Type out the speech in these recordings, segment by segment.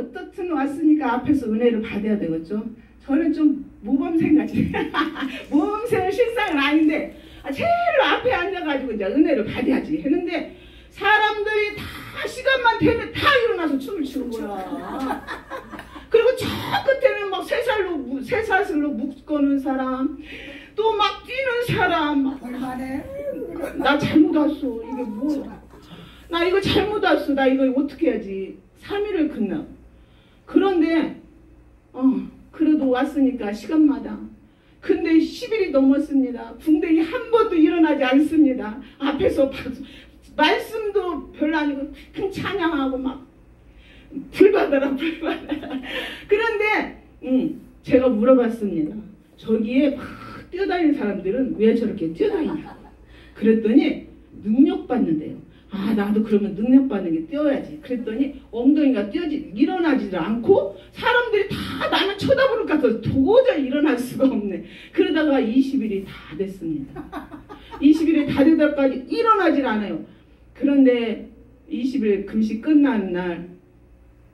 어떻든 왔으니까 앞에서 은혜를 받아야 되겠죠. 저는 좀 모범생같이 모범생은 실상은 아닌데 제일 앞에 앉아가지고 이제 은혜를 받아야지 했는데 사람들이 다 시간만 되면 다 일어나서 춤을 추는 거야. 그리고 저 끝에는 막 쇠사슬로 묶어놓은 사람, 또 막 뛰는 사람. 나 잘못 왔어. 이게 뭐? 나 이거 잘못 왔어. 나 이거 어떻게 해야지? 3일을 끝나. 그런데 그래도 왔으니까 시간마다. 근데 10일이 넘었습니다. 궁뎅이 한 번도 일어나지 않습니다. 앞에서 말씀도 별로 아니고 그냥 찬양하고 막 불받아라 불받아라. 그런데 제가 물어봤습니다. 저기에 막 뛰어다니는 사람들은 왜 저렇게 뛰어다니냐고. 그랬더니 능력받는데요. 아, 나도 그러면 능력받는 게 뛰어야지. 그랬더니 엉덩이가 일어나지도 않고 사람들이 다 나는 쳐다보는 것 같아서 도저히 일어날 수가 없네. 그러다가 20일이 다 됐습니다. 20일이 다 되다까지 일어나질 않아요. 그런데 20일 금식 끝나는 날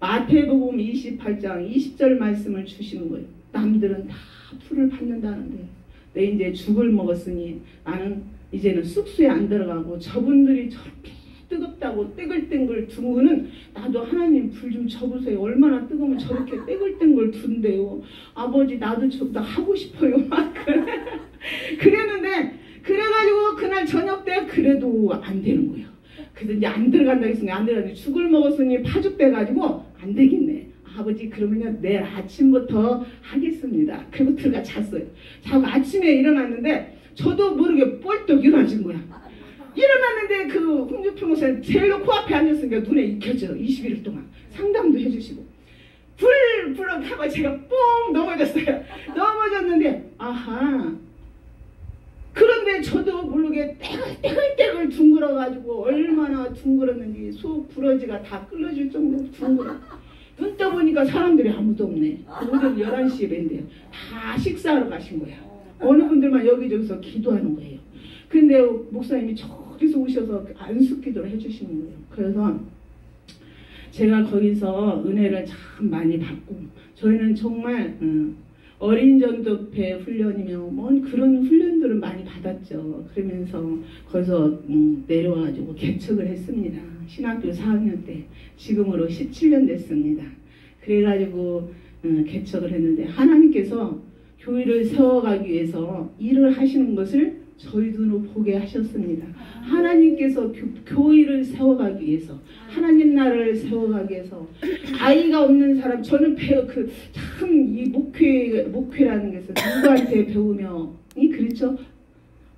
마태복음 28장 20절 말씀을 주시는 거예요. 남들은 다 풀을 받는다는데 내 이제 죽을 먹었으니 나는 이제는 숙소에 안 들어가고 저분들이 저렇게 뜨겁다고 떼글땡글 둔 나도 하나님 불 좀 쳐보세요. 얼마나 뜨거우면 저렇게 떼글땡글 둔대요. 아버지 나도 저보다 하고 싶어요. 막 그랬는데 그래가지고 그날 저녁 때 그래도 안 되는 거예요. 그래서 이제 안 들어간다 했으니 안 들어가니 죽을 먹었으니 파죽돼가지고 안 되겠네. 아버지 그러면요 내일 아침부터 하겠습니다. 그리고 들어가 잤어요. 자고 아침에 일어났는데 저도 모르게 뻘떡 일어나신 거야. 일어났는데 그 홍주평 목사님 제일 코앞에 앉았으니까 눈에 익혀져. 21일 동안 상담도 해주시고 불 하고 제가 뽕 넘어졌어요. 넘어졌는데 아하. 그런데 저도 모르게 떼글떼글 둥글어가지고 얼마나 둥글었는지 속 부러지가 다 끌어질 정도로 둥글어. 눈 떠보니까 사람들이 아무도 없네. 오전 11시에 뵌대요. 다 식사하러 가신 거야. 어느 분들만 여기저기서 기도하는 거예요. 근데 목사님이 저기서 오셔서 안수 기도를 해주시는 거예요. 그래서 제가 거기서 은혜를 참 많이 받고 저희는 정말 어린 전도회 훈련이며 뭐 그런 훈련들을 많이 받았죠. 그러면서 거기서 내려와가지고 개척을 했습니다. 신학교 4학년 때 지금으로 17년 됐습니다. 그래가지고 개척을 했는데 하나님께서 교회를 세워가기 위해서 일을 하시는 것을 저희 눈으로 보게 하셨습니다. 하나님께서 교회를 세워가기 위해서 하나님 나라를 세워가기 위해서 아이가 없는 사람 저는 참 이 목회라는 것을 누구한테 배우며 그렇죠?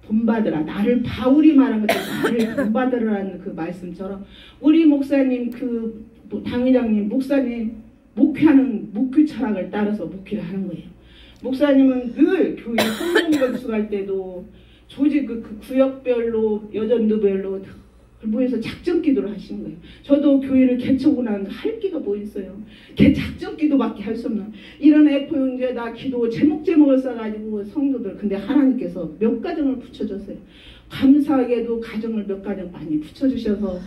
본받으라. 나를 바울이 말한 것처럼 나를 본받으라는 그 말씀처럼 우리 목사님 당회장님 목사님 목회하는 목회 철학을 따라서 목회를 하는 거예요. 목사님은 늘 교회 성경 건축할 때도 조직 그 구역별로 여전도별로 모여서 작전 기도를 하시는 거예요. 저도 교회를 개척하고 나서 할 기가 뭐 있어요. 작전 기도밖에 할 수 없는 이런 F4용지에다 기도 제목을 써가지고 성도들 근데 하나님께서 몇 가정을 붙여줬어요. 감사하게도 가정을 몇 가정 많이 붙여주셔서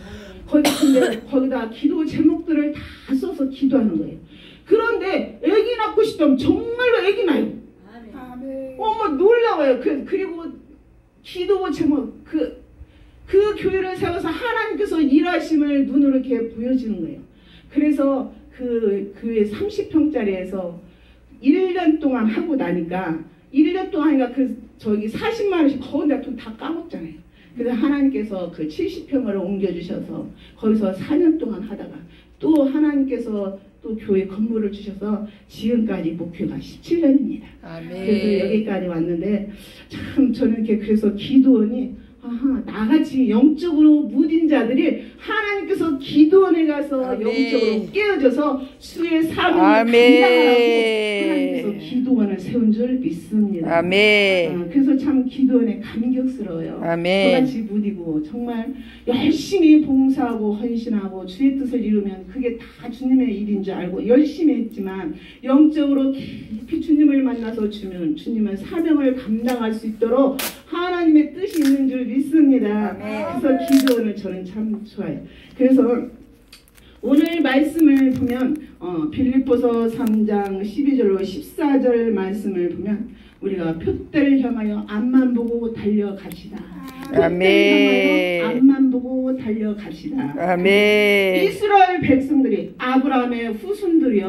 근데 거기다 기도 제목들을 다 써서 기도하는 거예요. 그런데 애기 낳고 싶으면 정말로 애기 나요. 어머 놀라워요. 그리고 기도 제목 그 교회를 세워서 하나님께서 일하심을 눈으로 이렇게 보여주는 거예요. 그래서 그 교회 30평짜리에서 1년 동안 하고 나니까 1년 동안이니까 저기 40만 원씩 거기다 돈 다 까먹잖아요. 그래서 하나님께서 그 70평을 옮겨주셔서 거기서 4년 동안 하다가 또 하나님께서 또 교회 건물을 주셔서 지금까지 목표가 17년입니다. 그래서 여기까지 왔는데 참 저는 이렇게 그래서 기도원이 나같이 영적으로 무딘 자들이 하나님께서 기도원에 가서 아멘. 영적으로 깨어져서 주의 사명을 감당하라고 하나님께서 기도원을 세운 줄 믿습니다. 아멘. 그래서 참 기도원에 감격스러워요. 아멘. 저같이 무디고 정말 열심히 봉사하고 헌신하고 주의 뜻을 이루면 그게 다 주님의 일인 줄 알고 열심히 했지만 영적으로 깊이 주님을 만나서 주님은 사명을 감당할 수 있도록 하나님의 뜻이 있는 줄 믿습니다. 그래서 기도원을 저는 참 좋아해요. 그래서 오늘 말씀을 보면 빌립보서 3장 12절로 14절 말씀을 보면 우리가 표대를 향하여 앞만 보고 달려갑시다. 아멘. 앞만 보고 달려갑시다. 아멘. 이스라엘 백성들이 아브라함의 후손들이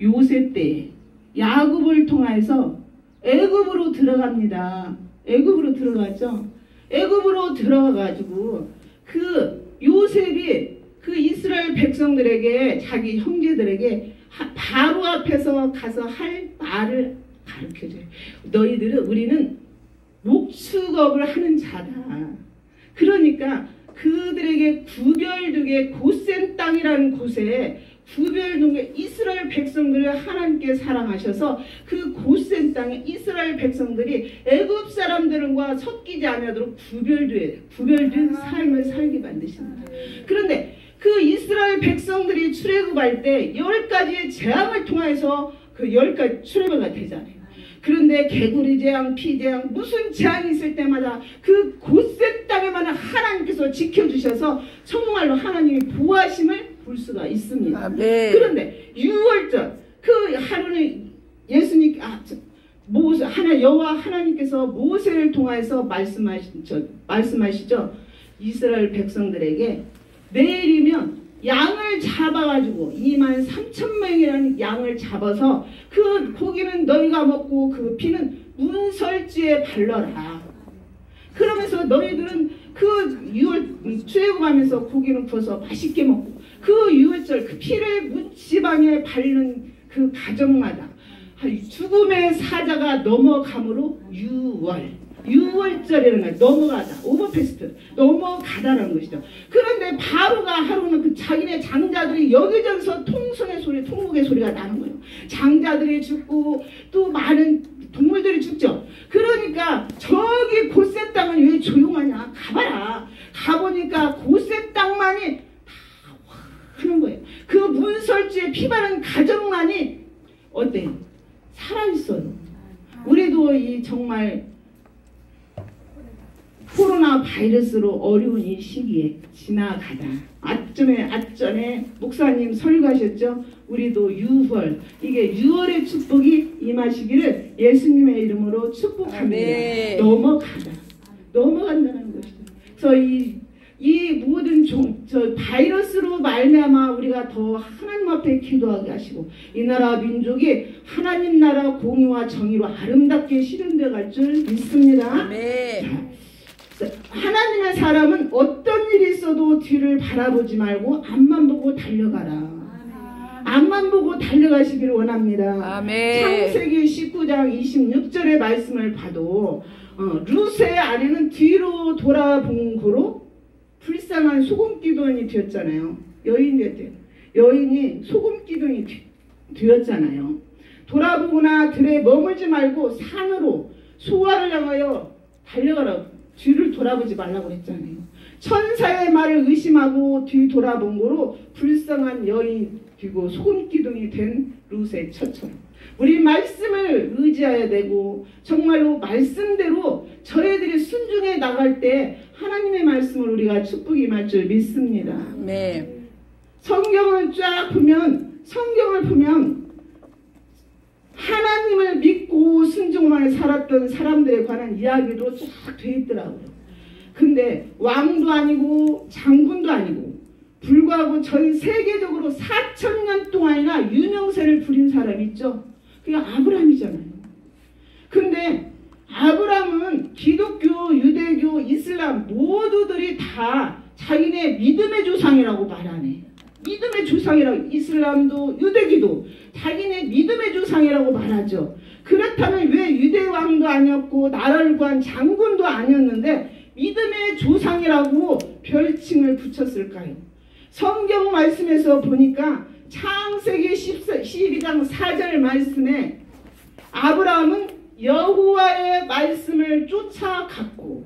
요셉 때 야곱을 통해서 애굽으로 들어갑니다. 애굽으로 들어갔죠. 애굽으로 들어가가지고 그 요셉이 그 이스라엘 백성들에게 자기 형제들에게 바로 앞에서 가서 할 말을 가르쳐줘요. 우리는 목축업을 하는 자다. 그러니까 그들에게 구별두개 고센 땅이라는 곳에 구별두개 이스라엘 백성들을 하나님께 사랑하셔서 그 고센 땅에 이스라엘 백성들이 애굽 사람들과 섞이지 않도록 구별된 삶을 살게 만드십니다. 그런데 그 이스라엘 백성들이 출애굽할 때 10가지의 재앙을 통해서 그 10가지 출애굽가 되잖아요. 그런데 개구리 재앙, 피 재앙, 무슨 재앙이 있을 때마다 그 고센 땅에만 하나님께서 지켜주셔서 정말로 하나님이 보호하심을 볼 수가 있습니다. 아멘. 그런데 6월절 그 하루는 예수님 여호와 하나님께서 모세를 통해서 말씀하시죠. 이스라엘 백성들에게 내일이면 양을 잡아가지고 23,000명이라는 양을 잡아서 그 고기는 너희가 먹고 그 피는 문설주에 발라라. 그러면서 너희들은 그 6월 출애굽하면서 고기는 구워서 맛있게 먹고 그 6월절 그 피를 문지방에 바르는 그 가정마다 죽음의 사자가 넘어감으로 6월절이라는 걸 넘어가다, 오버패스트, 넘어가다라는 것이죠. 그런데 바로가 하루는 그 자기네 장자들이 여기저기서 통곡의 소리가 나는 거예요. 장자들이 죽고 또 많은 동물들이 죽죠. 그러니까 저기 고센 땅은 왜 조용하냐? 가봐라. 가보니까 고센 땅만이 다 하는 거예요. 그 문설주에 피 바른 가정만이 어때요? 살아있어요. 우리도 이 정말 코로나 바이러스로 어려운 이 시기에 지나가다 앞전에 목사님 설교하셨죠. 우리도 6월 이게 6월의 축복이 임하시기를 예수님의 이름으로 축복합니다. 넘어간다는 것이죠. 그래서 이 모든 저 바이러스로 말미암아 우리가 더 하나님 앞에 기도하게 하시고 이 나라 민족이 하나님 나라 공의와 정의로 아름답게 실현되어 갈 줄 믿습니다. 아멘. 하나님의 사람은 어떤 일이 있어도 뒤를 바라보지 말고 앞만 보고 달려가라. 앞만 보고 달려가시기를 원합니다. 아멘. 창세기 19장 26절의 말씀을 봐도 루스의 아내는 뒤로 돌아본 고로 불쌍한 소금기둥이 되었잖아요. 여인이 소금기둥이 되었잖아요. 돌아보거나 들에 머물지 말고 산으로 소화를 향하여 달려가라고. 뒤를 돌아보지 말라고 했잖아요. 천사의 말을 의심하고 뒤 돌아본 거로 불쌍한 여인 뒤고 소금기둥이 된 룻의 처처럼 우리 말씀을 의지해야 되고 정말로 말씀대로 저희들이 순종해 나갈 때 하나님의 말씀을 우리가 축복이 임할 줄 믿습니다. 네. 성경을 보면 하나님을 믿고 순종만 살았던 사람들에 관한 이야기도 쫙 돼 있더라고요. 근데 왕도 아니고 장군도 아니고 불구하고 전 세계적으로 4,000년 동안이나 유명세를 부린 사람이 있죠. 그게 아브라함이잖아요. 근데 아브라함은 기독교, 유대교, 이슬람 모두들이 다 자기네 믿음의 조상이라고 말하네. 믿음의 조상이라고 이슬람도 유대교도 자기네 믿음의 조상이라고 말하죠. 그렇다면 왜 유대왕도 아니었고 나라를 구한 장군도 아니었는데 믿음의 조상이라고 별칭을 붙였을까요? 성경 말씀에서 보니까 창세기 12장 4절 말씀에 아브라함은 여호와의 말씀을 쫓아갔고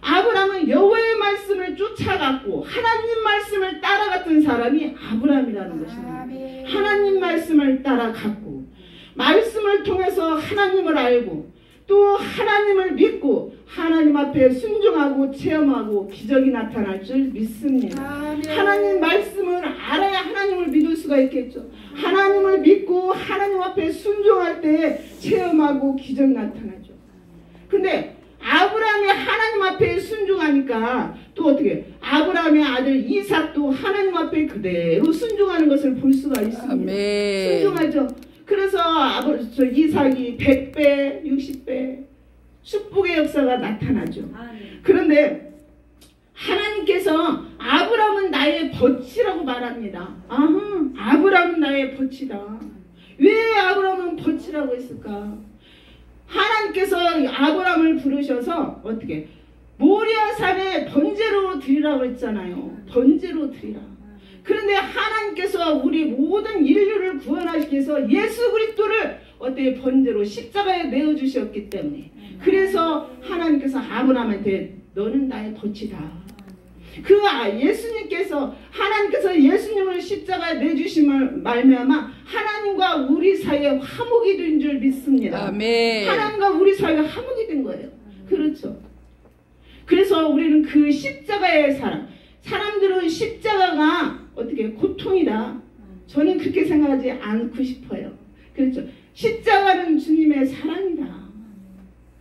아브라함은 여호와의 말씀을 쫓아갔고 하나님 말씀을 따라갔던 사람이 아브라함이라는 것입니다. 하나님 말씀을 따라갔고 말씀을 통해서 하나님을 알고 또 하나님을 믿고 하나님 앞에 순종하고 체험하고 기적이 나타날 줄 믿습니다. 하나님 말씀을 알아야 하나님을 믿을 수가 있겠죠. 하나님을 믿고 하나님 앞에 순종할 때 체험하고 기적이 나타나죠. 근데 아브라함이 하나님 앞에 순종하니까 또 어떻게 아브라함의 아들 이삭도 하나님 앞에 그대로 순종하는 것을 볼 수가 있습니다. 아멘. 순종하죠. 그래서 이삭이 100배, 60배 축복의 역사가 나타나죠. 그런데 하나님께서 아브라함은 나의 벗이라고 말합니다. 아브라함은 나의 벗이다. 왜 아브라함은 벗이라고 했을까? 하나님께서 아브라함을 부르셔서 어떻게 모리아산에 번제로 드리라고 했잖아요. 번제로 드리라. 그런데 하나님께서 우리 모든 인류를 구원하시기 위해서 예수 그리스도를 어떻게 번제로 십자가에 내어주셨기 때문에 그래서 하나님께서 아브라함한테 너는 나의 벗이다. 그 예수님께서 하나님께서 예수님을 십자가에 내주심을 말미암아 하나님과 우리 사이에 화목이 된 줄 믿습니다. 아멘. 하나님과 우리 사이가 화목이 된 거예요. 그렇죠. 그래서 우리는 그 십자가의 사람들은 십자가가 어떻게 고통이다. 저는 그렇게 생각하지 않고 싶어요. 그렇죠. 십자가는 주님의 사랑이다.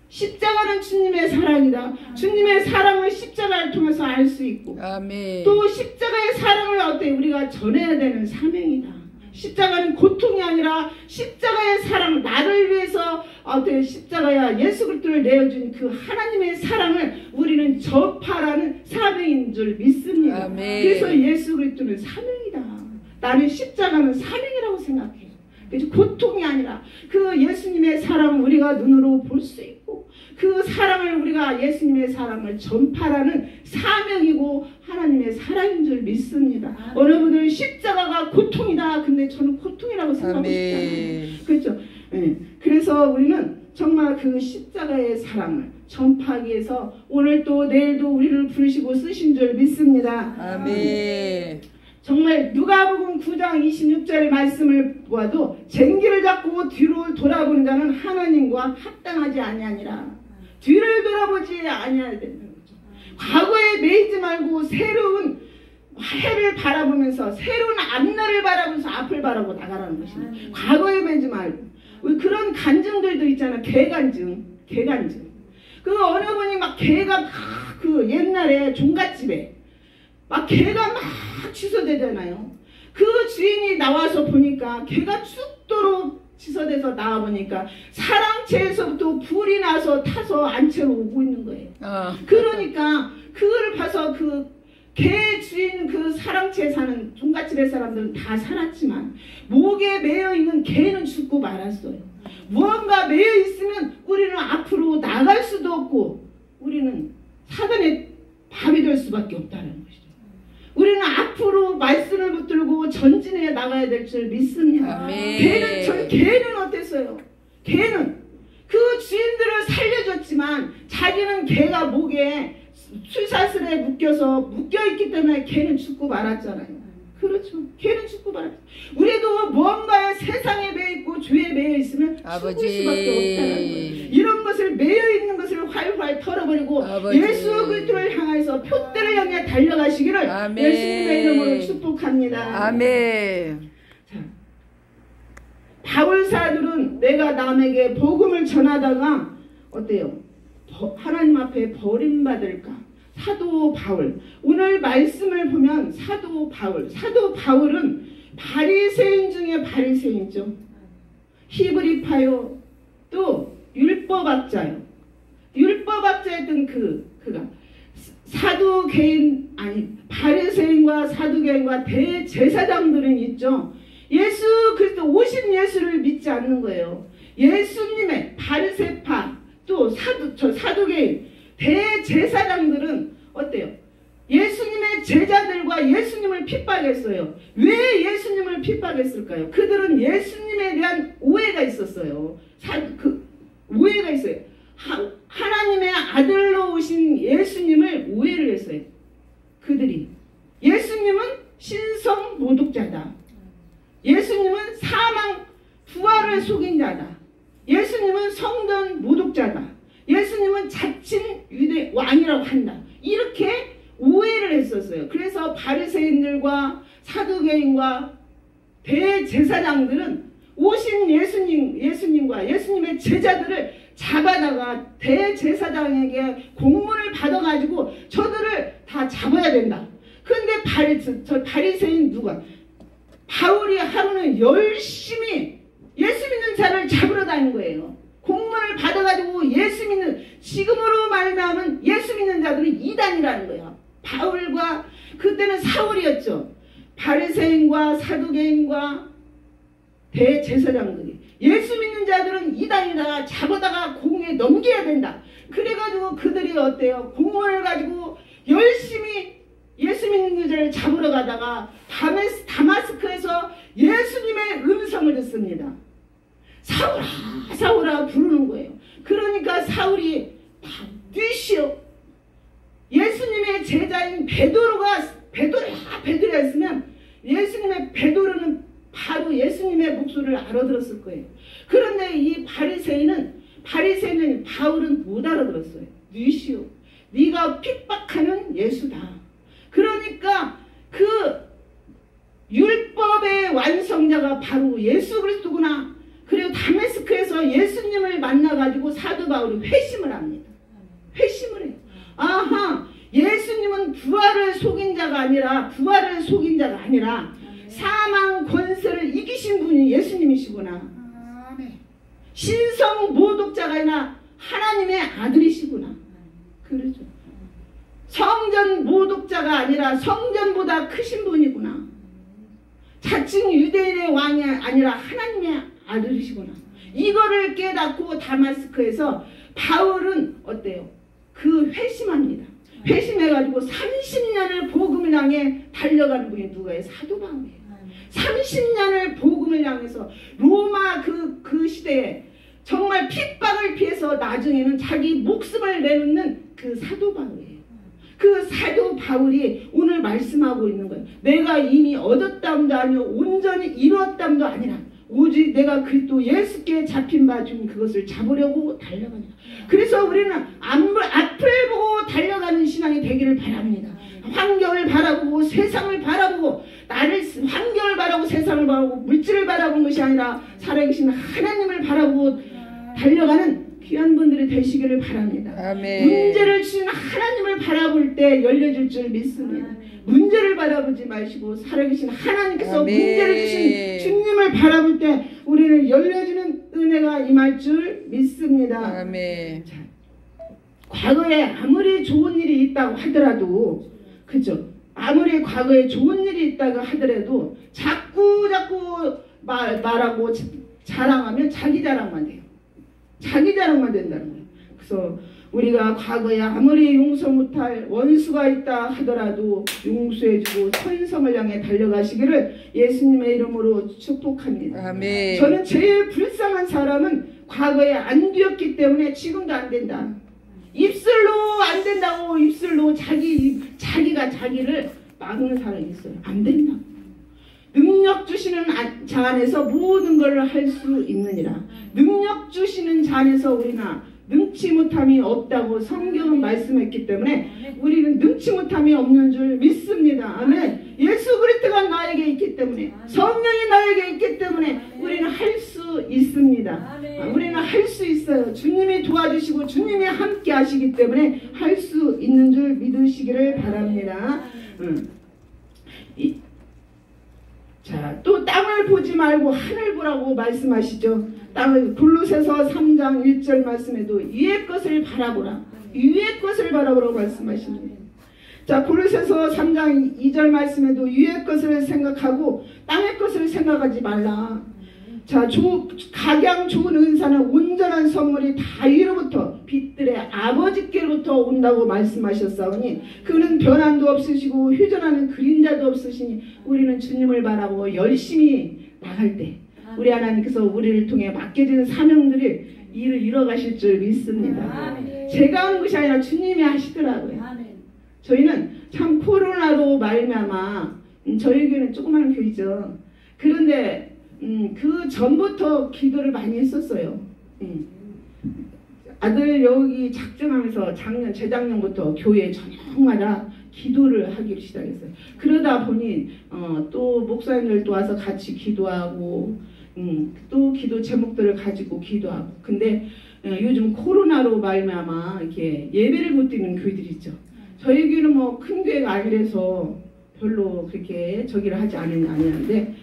십자가는 주님의 사랑이다. 주님의 사랑을 십자가를 통해서 알 수 있고 아멘. 또 십자가의 사랑을 어떻게 우리가 전해야 되는 사명이다. 십자가는 고통이 아니라 십자가의 사랑, 나를 위해서 어떻게 십자가야 예수 그리스도를 내어준 그 하나님의 사랑을 우리는 접하라는 사명인 줄 믿습니다. 아멘. 그래서 예수 그리스도는 사명이다. 나는 십자가는 사명이라고 생각해요. 그래서 고통이 아니라 그 예수님의 사랑을 우리가 눈으로 볼 수 있고 그 사랑을 우리가 예수님의 사랑을 전파라는 사명이고 하나님의 사랑인 줄 믿습니다. 어느 분들은 십자가가 고통이다. 근데 저는 고통이라고 생각하고 싶잖아요. 그렇죠? 네. 그래서 우리는 정말 그 십자가의 사랑을 전파하기 위해서 오늘 또 내일도 우리를 부르시고 쓰신 줄 믿습니다. 아멘. 정말 누가복음 9장 26절 말씀을 보아도 쟁기를 잡고 뒤로 돌아보는 자는 하나님과 합당하지 아니하니라. 뒤를 돌아보지 아니해야 된다는 거죠. 과거에 매이지 말고 새로운 해를 바라보면서 새로운 앞날을 바라보면서 앞을 바라보고 나가라는 것입니다. 과거에 매이지 말고 그런 간증들도 있잖아요. 개간증. 그 어느 분이 막 개가 막 그 옛날에 종갓집에 막 개가 막 취소되잖아요. 그 주인이 나와서 보니까 개가 죽도록 취소돼서 나와보니까 사랑채에서부터 불이 나서 타서 안채로 오고 있는 거예요. 그러니까 그걸 봐서 그 개 주인 그 사랑채에 사는 종갓집의 사람들은 다 살았지만 목에 매여있는 개는 죽고 말았어요. 무언가 매여있으면 우리는 앞으로 나갈 수도 없고 우리는 사단의 밥이 될 수밖에 없다는 것이죠. 우리는 앞으로 말씀을 붙들고 전진해 나가야 될 줄 믿습니다. 아멘. 개는 어땠어요? 개는 그 주인들을 살려줬지만 자기는 개가 목에 쇠사슬에 묶여있기 때문에 개는 죽고 말았잖아요. 그렇죠. 개는 죽고 말았죠. 우리도 뭔가에 세상에 매여있고 죄에 매여있으면 죽을 수밖에 없다는 거예요. 이런 것을 매여있는 것을 활활 털어버리고 아버지. 예수 그리스도를 향해서 표대를 향해 달려가시기를 아멘. 예수님의 이름으로 축복합니다. 아멘. 자, 바울사들은 내가 남에게 복음을 전하다가 어때요? 하나님 앞에 버림받을까? 사도 바울. 오늘 말씀을 보면 사도 바울은 바리새인 중에 바리새인이죠. 히브리파요. 또 율법학자요. 율법학자였던 그가 사두개인 바리새인과 사두개인과 대제사장들은 있죠. 예수 그리스도 오신 예수를 믿지 않는 거예요. 예수님의 바리새파 또 사두개인 대제사장들은 어때요? 예수님의 제자들과 예수님을 핍박했어요. 왜 예수님을 핍박했을까요? 그들은 예수님에 대한 오해가 있었어요. 오해가 있어요. 하나님의 아들로 오신 예수님을 오해를 했어요. 그들이 예수님은 신성 모독자다. 예수님은 사망 부활을 속인 자다. 예수님은 성전 모독자다. 예수님은 자칭 유대 왕이라고 한다. 이렇게 오해를 했었어요. 그래서 바리새인들과 사두개인과 대제사장들은 오신 예수님과 예수님의 제자들을 잡아다가 대제사장에게 공문을 받아가지고 저들을 다 잡아야 된다. 그런데 바리새인 누가? 바울이 하루는 열심히 예수 믿는 자를 잡으러 다닌 거예요. 공문을 받아가지고 예수 믿는, 지금으로 말하면 예수 믿는 자들은 이단이라는 거예요. 바울과 그때는 사울이었죠. 바리새인과 사두개인과 대제사장들이 예수 믿는 자들은 이단이다. 잡아다가 공에 넘겨야 된다. 그래가지고 그들이 어때요? 공문을 가지고 열심히 예수 믿는 자를 잡으러 가다가 다마스크에서 예수님의 음성을 듣습니다. 사울아 사울아 부르는 거예요. 그러니까 사울이 뛰시오. 예수님의 제자인 베드로였으면 예수님의 베드로는 바로 예수님의 목소리를 알아들었을 거예요. 그런데 이 바리새인은 바울은 못 알아들었어요. 뛰시오. 네가 핍박하는 예수다. 그러니까 그 율법의 완성자가 바로 예수 그리스도구나. 그리고 다메스크에서 예수님을 만나가지고 사도 바울이 회심을 합니다. 회심을 해요. 아하, 예수님은 부활을 속인 자가 아니라 사망 권세를 이기신 분이 예수님이시구나. 신성 모독자가 아니라 하나님의 아들이시구나. 그러죠. 성전 모독자가 아니라 성전보다 크신 분이구나. 자칭 유대인의 왕이 아니라 하나님의 아들이시구나. 이거를 깨닫고 다마스크에서 바울은 어때요? 그 회심합니다. 회심해가지고 30년을 복음을 향해 달려가는 분이 누구예요? 사도 바울이에요. 30년을 복음을 향해서 로마 그 시대에 정말 핍박을 피해서 나중에는 자기 목숨을 내놓는 그 사도 바울이에요. 그 사도 바울이 오늘 말씀하고 있는 거예요. 내가 이미 얻었담도 아니요 온전히 이루었담도 아니라 오직 내가 그리스도 예수께 잡힌 바 중 그것을 잡으려고 달려가니라. 그래서 우리는 앞을 보고 달려가는 신앙이 되기를 바랍니다. 환경을 바라보고 세상을 바라보고 환경을 바라보고 세상을 바라보고 물질을 바라보는 것이 아니라 살아계신 하나님을 바라보고 달려가는 귀한 분들이 되시기를 바랍니다. 아멘. 문제를 주신 하나님을 바라볼 때 열려질 줄 믿습니다. 문제를 바라보지 마시고 살아계신 하나님께서 아멘. 문제를 주신 주님을 바라볼 때 우리는 열려지는 은혜가 임할 줄 믿습니다. 아멘. 자, 과거에 아무리 좋은 일이 있다고 하더라도, 그죠? 아무리 과거에 좋은 일이 있다고 하더라도 자꾸 말하고 자랑하면 자기 자랑만 돼요. 자기 자랑만 된다는 거예요. 그래서 우리가 과거에 아무리 용서 못할 원수가 있다 하더라도 용서해주고 천성을 향해 달려가시기를 예수님의 이름으로 축복합니다. 아멘. 저는 제일 불쌍한 사람은 과거에 안 되었기 때문에 지금도 안 된다. 입술로 안 된다고 입술로 자기가 자기를 막는 사람이 있어요. 안 된다. 능력 주시는 자 안에서 모든 걸 할 수 있느니라. 능력 주시는 자 안에서 우리나 능치 못함이 없다고 성경은 말씀했기 때문에 우리는 능치 못함이 없는 줄 믿습니다. 아멘. 예수 그리스도가 나에게 있기 때문에, 성령이 나에게 있기 때문에 우리는 할 수 있습니다. 우리는 할 수 있어요. 주님이 도와주시고 주님이 함께 하시기 때문에 할 수 있는 줄 믿으시기를 바랍니다. 자, 또 땅을 보지 말고 하늘 보라고 말씀하시죠. 땅을 골로새서 3장 1절 말씀에도 위의 것을 바라보라. 위의 것을 바라보라고 말씀하십니다. 자, 골로새서 3장 2절 말씀에도 위의 것을 생각하고 땅의 것을 생각하지 말라. 자, 각양 좋은 은사는 온전한 선물이 다 위로부터 빛들의 아버지께로부터 온다고 말씀하셨사오니 그는 변함도 없으시고 휴전하는 그림자도 없으시니 우리는 주님을 바라고 열심히 나갈 때 우리 하나님께서 우리를 통해 맡겨진 사명들을 일을 이뤄가실 줄 믿습니다. 제가 하는 것이 아니라 주님이 하시더라고요. 저희는 참 코로나로 말미암아 저희 교회는 조그마한 교회죠. 그런데 그 전부터 기도를 많이 했었어요. 아들 여기 작정하면서 재작년부터 교회 저녁마다 기도를 하기로 시작했어요. 그러다 보니 또 목사님들도 와서 같이 기도하고 또 기도 제목들을 가지고 기도하고. 근데 요즘 코로나로 말미암아 이렇게 예배를 못 드리는 교회들이 있죠. 저희 교회는 뭐 큰 교회가 아니라서 별로 그렇게 저기를 하지 않았는데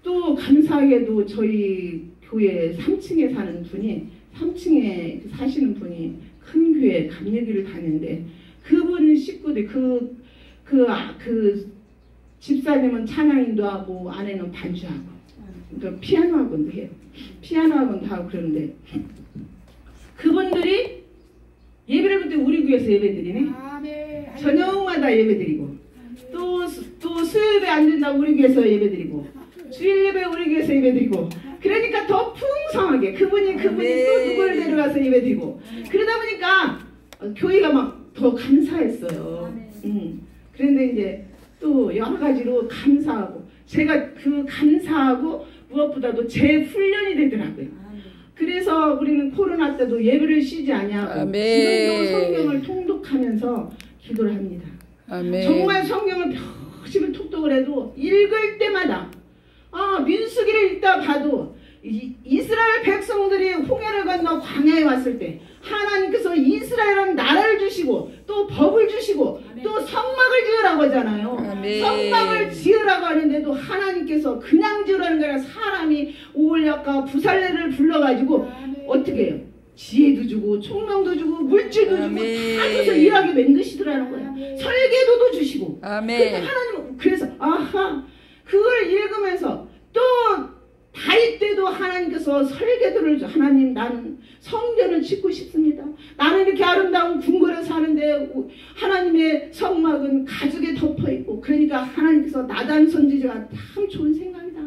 또 감사하게도 저희 교회 3층에 사는 분이 3층에 사시는 분이 큰 교회 감리교를 다니는데 그분 식구들 그 집사님은 찬양인도 하고 아내는 반주하고 그러니까 피아노 학원도 해요. 피아노 학원도 하고 그러는데 그분들이 예배를 그때 우리 교회에서 예배드리네. 저녁마다 예배드리고 또 수요일에 안 된다고 우리 교회에서 예배드리고 주일 예배 우리 교회에서 예배드리고 그러니까 더 풍성하게 그분이 또 누구를 데려가서 예배드리고 그러다 보니까 교회가 막 더 감사했어요. 그런데 이제 또 여러 가지로 감사하고 제가 그 감사하고 무엇보다도 제 훈련이 되더라고요. 그래서 우리는 코로나 때도 예배를 쉬지 않냐고 지금도 성경을 통독하면서 기도를 합니다. 아멘. 정말 성경을 펴시면 통독을 해도 읽을 때마다 민수기를 읽다 봐도 이스라엘 백성들이 홍해를 건너 광야에 왔을 때 하나님께서 이스라엘은 나라를 주시고 또 법을 주시고 또 성막을 지으라고 하잖아요. 아멘. 성막을 지으라고 하는데도 하나님께서 그냥 지으라는 게 아니라 사람이 오올약과 부살레를 불러가지고 어떻게 해요? 지혜도 주고 총명도 주고 물질도 주고 다 줘서 일하게 만드시더라는 거예요. 설계도도 주시고. 아멘. 그래서 그걸 읽으면서 또 다윗 때도 하나님께서 설계도를 줘. 하나님 나는 성전을 짓고 싶습니다. 나는 이렇게 아름다운 궁궐에 사는데 하나님의 성막은 가죽에 덮어있고 그러니까 하나님께서 나단 선지자가 참 좋은 생각이다.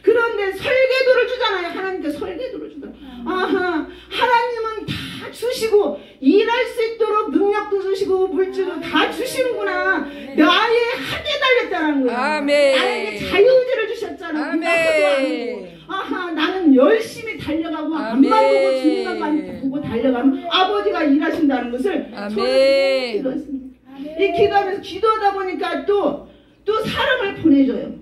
그런데 설계도를 주잖아요. 하나님께서 설계도를 주잖아요. 하나님은 다 주시고 일할 수 있도록 능력도 주시고 물질도 다 주시는구나. 나의 하게 달렸다는 거예요. 아멘. 나에게 자유의지를 주셨잖아. 아멘. 나는 열심히 달려가고 앞만 보고 주님 것만 보고 달려가면 아버지가 일하신다는 것을 저는 기도했습니다. 이 기도하면서 기도하다 보니까 또 사람을 보내줘요.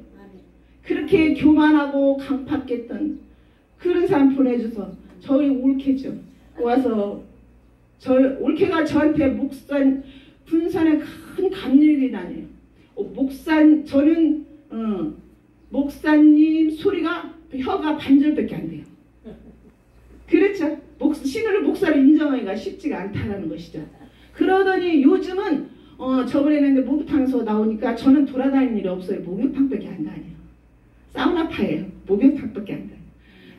그렇게 교만하고 강팍했던 그런 사람 보내줘서 저희 올케죠. 와서 올케가 저한테 분산에 큰 감리교에 다녀요. 저는 목사님 소리가 혀가 반절밖에 안 돼요. 그렇죠? 신우를 목사로 인정하기가 쉽지가 않다는 것이죠. 그러더니 요즘은 저번에는 목욕탕에서 나오니까 저는 돌아다니는 일이 없어요. 목욕탕밖에 안 다녀요. 사우나파예요. 목욕탕밖에 안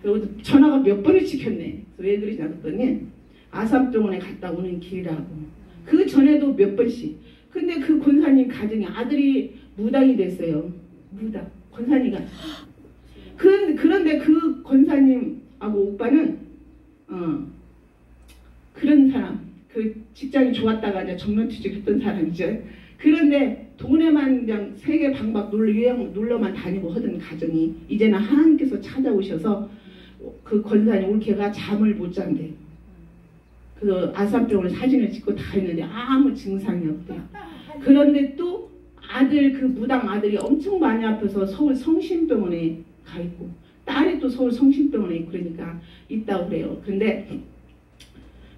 다녀요. 전화가 몇 번을 찍혔네. 왜 그러지 않았더니 아산병원에 갔다 오는 길이라고. 그 전에도 몇 번씩. 근데 그 권사님 가정에 아들이 무당이 됐어요. 무당. 권사님가. 그런데 그 권사님하고 오빠는 그런 사람, 그 직장이 좋았다가 이제 정년퇴직했던 사람이죠. 그런데 동네만 그냥 세계 방박 놀러만 다니고 하던 가정이 이제는 하나님께서 찾아오셔서 그 권사님 올케가 잠을 못 잔대요. 그 아산병원에 사진을 찍고 다 했는데 아무 증상이 없대요. 그런데 또 그 무당 아들이 엄청 많이 아파서 서울 성심병원에 가 있고 딸이 또 서울 성심병원에 있고 그러니까 있다고 그래요. 근데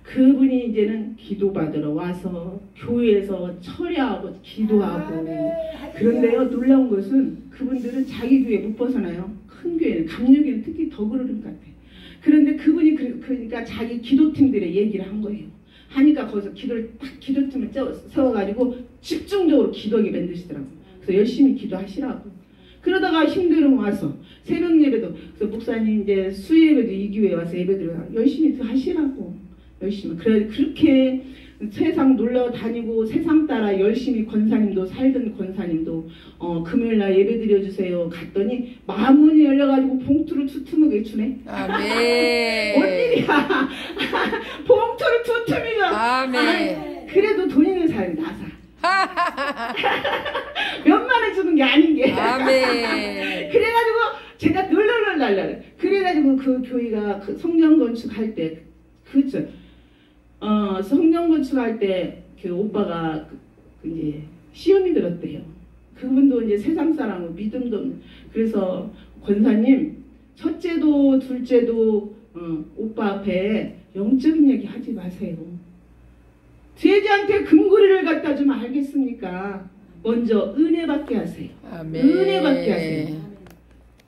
그분이 이제는 기도받으러 와서 교회에서 철야하고 기도하고 그런데요 놀라운 것은 그분들은 자기 교회 못 벗어나요. 큰 교회는 감리교회는 특히 더 그러는 것 같아요. 그런데 그분이 그러니까 자기 기도팀들의 얘기를 한 거예요. 하니까 거기서 기도팀을 세워가지고 집중적으로 기도하게 만드시더라고요. 그래서 열심히 기도하시라고. 그러다가 힘들면 와서 새벽 예배도 그래서 목사님 이제 수요예배도 이 교회에 와서 예배드려요. 열심히 하시라고. 열심히. 그렇게 세상 놀러 다니고 세상 따라 열심히 권사님도 살던 권사님도 금요일날 예배 드려주세요 갔더니 마음문이 열려가지고 봉투를 두툼하게 주네. 아멘. 뭔일이야. 봉투를 두툼이가. 아멘. 그래도 돈 있는 사람이 나사. 몇만 원 주는 게 아닌 게. 아멘. 그래가지고 제가 널널 달라. 그래가지고 그 교회가 그 성전 건축할 때, 그죠? 성전 건축할 때 그 오빠가 이제 시험이 들었대요. 그분도 이제 세상 사람은 믿음도 없는. 그래서 권사님, 첫째도 둘째도 오빠 앞에 영적인 얘기 하지 마세요. 돼지한테 금고리를 갖다 주면 알겠습니까? 먼저 은혜 받게 하세요. 아멘. 은혜 받게 하세요.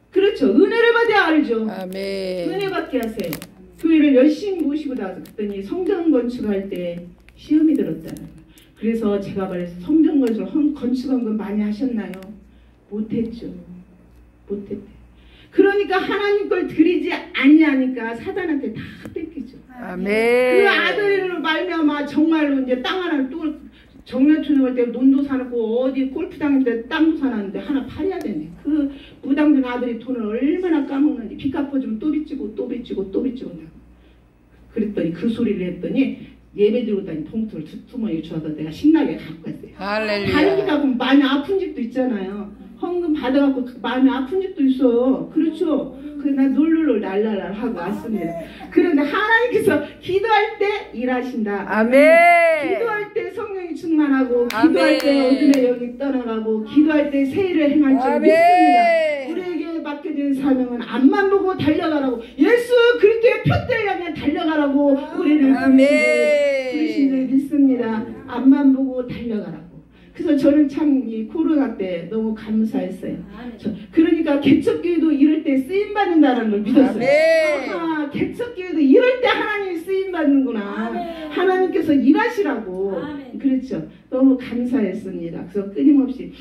그렇죠. 은혜를 받아야 알죠. 아멘. 은혜 받게 하세요. 교회를 열심히 모시고 나서 그랬더니 성전 건축할 때 시험이 들었다는 거예요. 그래서 제가 말해서 성전 건축한 건 많이 하셨나요? 못했죠. 못했대. 그러니까 하나님 걸 드리지 아니하니까 사단한테 다 뺏기죠. 아멘. 그 아들로 말미암아 정말로 이제 땅 하나 또 정년초등할 때 논도 사놓고 어디 골프장인데 땅도 사놨는데 하나 팔아야 되네. 그 무당된 아들이 돈을 얼마나 까먹는지 빚 갚아주면 또 빚지고 또 빚지고 또 빚지고. 그랬더니 그 소리를 했더니 예배 드리고 다니 봉투를 두툼하게 주어서 내가 신나게 갖고 갔어요. 할렐루야. 다르기다 보면 마음이 아픈 집도 있잖아요. 헌금 받아갖고 마음이 아픈 집도 있어요. 그렇죠. 그래서 난 놀놀놀 날랄랄 하고 왔습니다. 그런데 하나님께서 기도할 때 일하신다. 아멘. 기도할 때 성령이 충만하고 아멘. 기도할 때 어둠의 영이 떠나가고 기도할 때 세일을 행할 줄 아멘. 믿습니다. 우리에게 맡겨진 사명은 앞만 보고 달려가라고, 예수 그리스도의 표대를 향해 달려가라고 우리를 부르신 줄 믿습니다. 앞만 보고 달려가라고. 그래서 저는 참 이 코로나 때 너무 감사했어요. 그러니까 개척교회도 이럴 때 쓰임받는다는 걸 믿었어요. 아, 개척교회도 이럴 때 하나님이 쓰임받는구나. 하나님께서 일하시라고. 그렇죠. 너무 감사했습니다. 그래서 끊임없이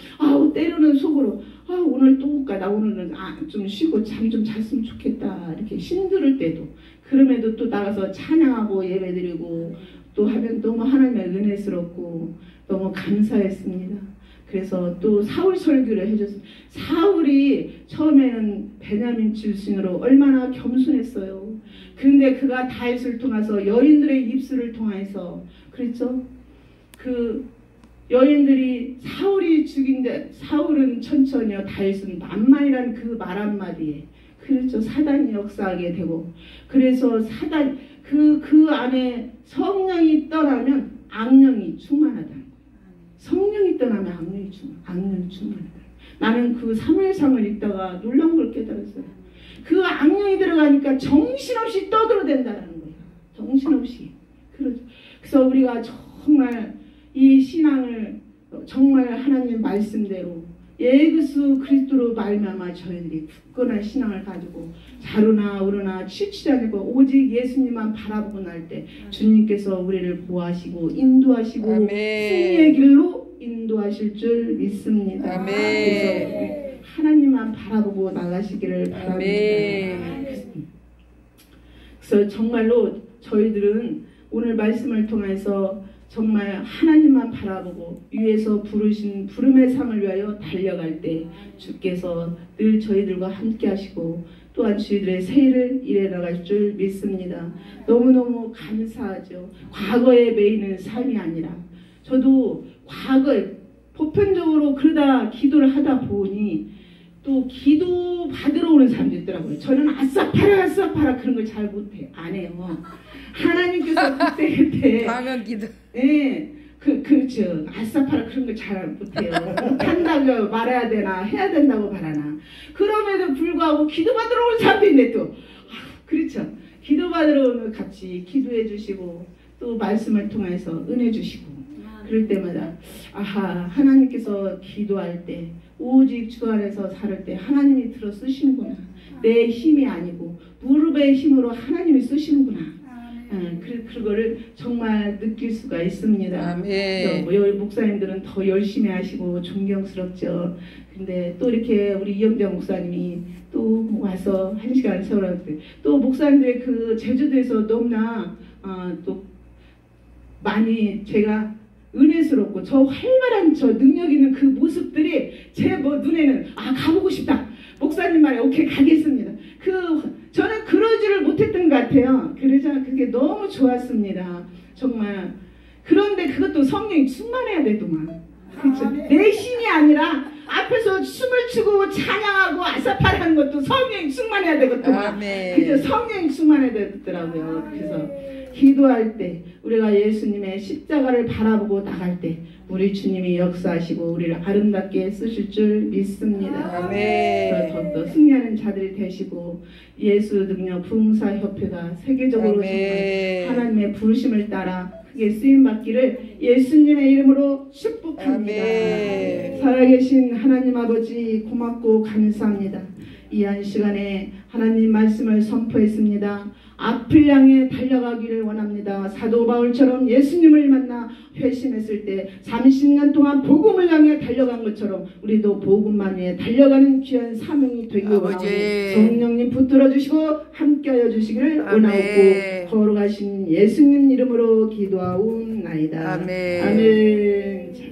때로는 속으로 오늘 또 올까? 나 오늘은 좀 쉬고 잠 좀 잤으면 좋겠다. 이렇게 힘들 때도, 그럼에도 또 나가서 찬양하고 예배드리고 또 하면 너무 하나님의 은혜스럽고 너무 감사했습니다. 그래서 또 사울 설교를 해줬어요. 사울이 처음에는 베냐민 출신으로 얼마나 겸손했어요. 그런데 그가 다윗을 통해서 여인들의 입술을 통해서, 그랬죠? 그 여인들이 사울이 죽인데, 사울은 천천히요, 다윗은 만만이란 그 말 한마디에, 그렇죠, 사단이 역사하게 되고, 그래서 사단 그 안에 성령이 떠나면 악령이 충만하다는 거예요. 성령이 떠나면 악령이 충만하다. 나는 그 사무엘상을 읽다가 놀라운 걸 깨달았어요. 그 악령이 들어가니까 정신없이 떠들어댄다는 거예요. 정신없이. 그래서 우리가 정말 이 신앙을 정말 하나님 말씀대로 예수 그리스도로 말미암아 저희들이 굳건한 신앙을 가지고 자루나 우르나 치우치지 않고 오직 예수님만 바라보고 날 때 주님께서 우리를 보호하시고 인도하시고 아멘. 승리의 길로 인도하실 줄 믿습니다. 아멘. 그래서 하나님만 바라보고 나가시기를 바랍니다. 아멘. 그래서 정말로 저희들은 오늘 말씀을 통해서 정말 하나님만 바라보고 위에서 부르신 부름의 상을 위하여 달려갈 때 주께서 늘 저희들과 함께 하시고 또한 저희들의 새해를 일해 나갈 줄 믿습니다. 너무너무 감사하죠. 과거에 매이는 삶이 아니라, 저도 과거에 보편적으로 그러다 기도를 하다 보니 또 기도 받으러 오는 사람도 있더라고요. 저는 아싸파라 그런 걸 잘 못해. 안 해요. 하나님께서 그때 방언 기도. 네, 그렇죠. 아싸파라 그런 걸 잘 못해요. 한다고 말해야 되나 해야 된다고 말하나. 그럼에도 불구하고 기도받으러 오는 사람도 있네 또. 그렇죠. 기도받으러 오면 같이 기도해 주시고 또 말씀을 통해서 은혜 주시고 그럴 때마다 하나님께서 기도할 때 오직 주 안에서 살을 때 하나님이 들어 쓰시는구나. 내 힘이 아니고 무릎의 힘으로 하나님이 쓰시는구나. 그거를 정말 느낄 수가 있습니다. 아멘. 여기 목사님들은 더 열심히 하시고 존경스럽죠. 근데 또 이렇게 우리 이영자 목사님이 또 와서 1시간 세우라고 또 목사님들의 그 제주도에서 너무나 또 많이 제가 은혜스럽고 저 활발한 저 능력 있는 그 모습들이 제 눈에는 가보고 싶다. 목사님 말에 오케이 가겠습니다. 저는 그러지를 못했던 것 같아요. 그래서 그게 너무 좋았습니다. 정말. 그런데 그것도 성령이 충만해야 되더만. 그렇죠? 내 힘이 아니라 앞에서 춤을 춤추고 찬양하고 아사파라는 것도 성령이 충만해야 되거든요. 아멘. 그죠? 성령이 충만해야 되더라고요. 그래서 기도할 때 우리가 예수님의 십자가를 바라보고 나갈 때 우리 주님이 역사하시고 우리를 아름답게 쓰실 줄 믿습니다. 그래서 더욱더 승리하는 자들이 되시고 예수 능력 부흥사협회가 세계적으로 정말 하나님의 부르심을 따라 크게 쓰임받기를 예수님의 이름으로 축복합니다. 살아계신 하나님 아버지 고맙고 감사합니다. 이 한 시간에 하나님 말씀을 선포했습니다. 앞을 향해 달려가기를 원합니다. 사도 바울처럼 예수님을 만나 회심했을 때 30년 동안 복음을 향해 달려간 것처럼 우리도 복음만 위해 달려가는 귀한 사명이 되기를 원하고 성령님 붙들어 주시고 함께하여 주시기를 원하고 걸어가신 예수님 이름으로 기도하옵나이다. 아멘.